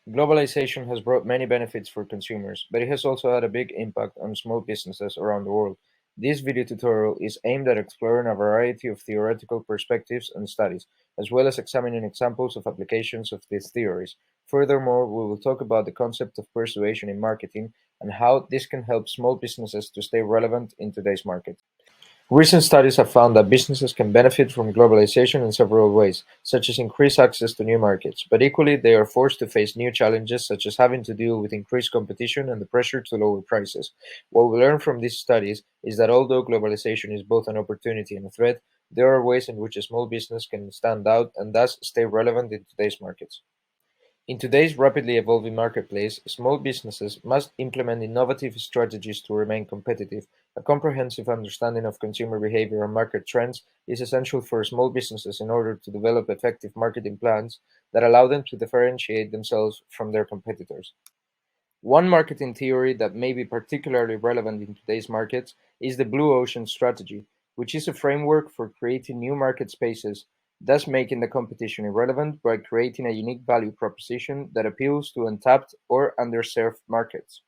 Globalization has brought many benefits for consumers, but it has also had a big impact on small businesses around the world. This video tutorial is aimed at exploring a variety of theoretical perspectives and studies, as well as examining examples of applications of these theories. Furthermore, we will talk about the concept of persuasion in marketing and how this can help small businesses to stay relevant in today's market. Recent studies have found that businesses can benefit from globalization in several ways, such as increased access to new markets, but equally they are forced to face new challenges such as having to deal with increased competition and the pressure to lower prices. What we learn from these studies is that although globalization is both an opportunity and a threat, there are ways in which a small business can stand out and thus stay relevant in today's markets. In today's rapidly evolving marketplace, small businesses must implement innovative strategies to remain competitive. A comprehensive understanding of consumer behavior and market trends is essential for small businesses in order to develop effective marketing plans that allow them to differentiate themselves from their competitors. One marketing theory that may be particularly relevant in today's markets is the blue ocean strategy, which is a framework for creating new market spaces, thus making the competition irrelevant by creating a unique value proposition that appeals to untapped or underserved markets.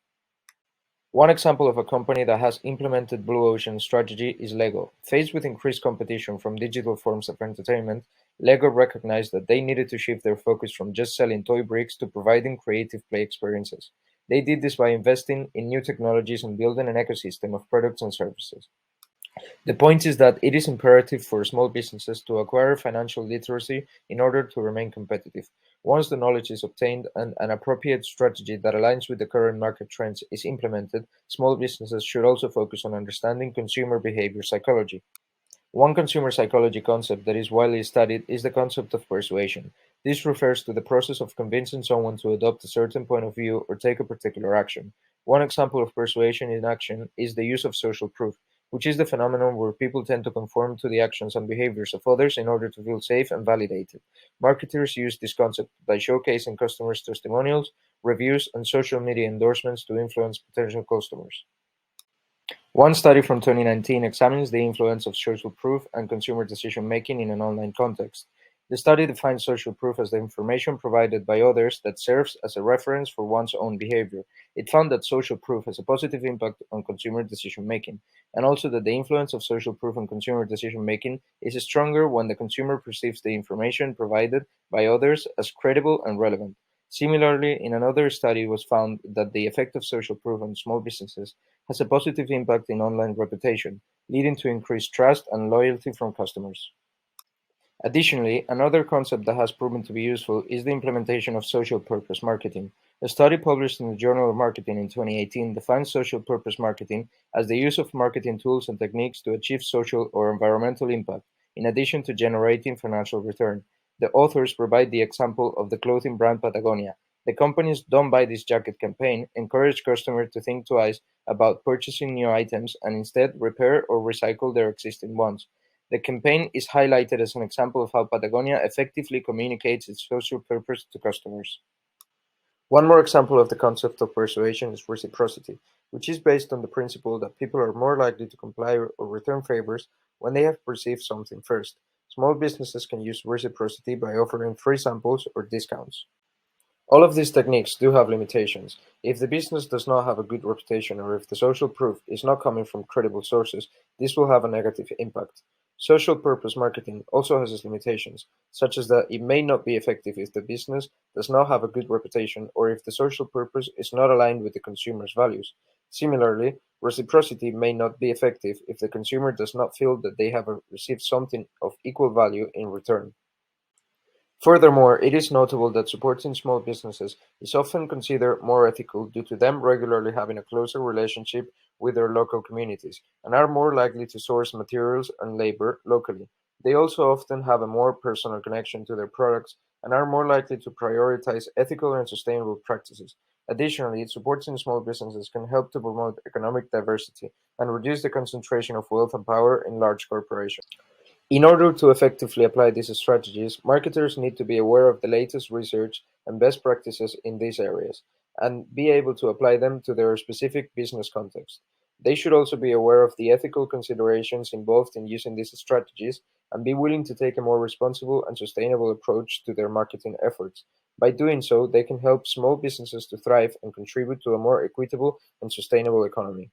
One example of a company that has implemented blue ocean strategy is Lego. Faced with increased competition from digital forms of entertainment, Lego recognized that they needed to shift their focus from just selling toy bricks to providing creative play experiences. They did this by investing in new technologies and building an ecosystem of products and services. The point is that it is imperative for small businesses to acquire financial literacy in order to remain competitive. Once the knowledge is obtained and an appropriate strategy that aligns with the current market trends is implemented, small businesses should also focus on understanding consumer behavior psychology. One consumer psychology concept that is widely studied is the concept of persuasion. This refers to the process of convincing someone to adopt a certain point of view or take a particular action. One example of persuasion in action is the use of social proof, which is the phenomenon where people tend to conform to the actions and behaviors of others in order to feel safe and validated. Marketers use this concept by showcasing customers' testimonials, reviews, and social media endorsements to influence potential customers. One study from 2019 examines the influence of social proof and consumer decision-making in an online context. The study defines social proof as the information provided by others that serves as a reference for one's own behavior. It found that social proof has a positive impact on consumer decision-making, and also that the influence of social proof on consumer decision-making is stronger when the consumer perceives the information provided by others as credible and relevant. Similarly, in another study, it was found that the effect of social proof on small businesses has a positive impact in online reputation, leading to increased trust and loyalty from customers. Additionally, another concept that has proven to be useful is the implementation of social purpose marketing. A study published in the Journal of Marketing in 2018 defines social purpose marketing as the use of marketing tools and techniques to achieve social or environmental impact, in addition to generating financial return. The authors provide the example of the clothing brand Patagonia. The company's Don't Buy This Jacket campaign encouraged customers to think twice about purchasing new items and instead repair or recycle their existing ones. The campaign is highlighted as an example of how Patagonia effectively communicates its social purpose to customers. One more example of the concept of persuasion is reciprocity, which is based on the principle that people are more likely to comply or return favors when they have received something first. Small businesses can use reciprocity by offering free samples or discounts. All of these techniques do have limitations. If the business does not have a good reputation or if the social proof is not coming from credible sources, this will have a negative impact. Social purpose marketing also has its limitations, such as that it may not be effective if the business does not have a good reputation or if the social purpose is not aligned with the consumer's values. Similarly, reciprocity may not be effective if the consumer does not feel that they have received something of equal value in return. Furthermore, it is notable that supporting small businesses is often considered more ethical due to them regularly having a closer relationship with their local communities and are more likely to source materials and labor locally. They also often have a more personal connection to their products and are more likely to prioritize ethical and sustainable practices. Additionally, supporting small businesses can help to promote economic diversity and reduce the concentration of wealth and power in large corporations. In order to effectively apply these strategies, marketers need to be aware of the latest research and best practices in these areas, and be able to apply them to their specific business context. They should also be aware of the ethical considerations involved in using these strategies and be willing to take a more responsible and sustainable approach to their marketing efforts. By doing so, they can help small businesses to thrive and contribute to a more equitable and sustainable economy.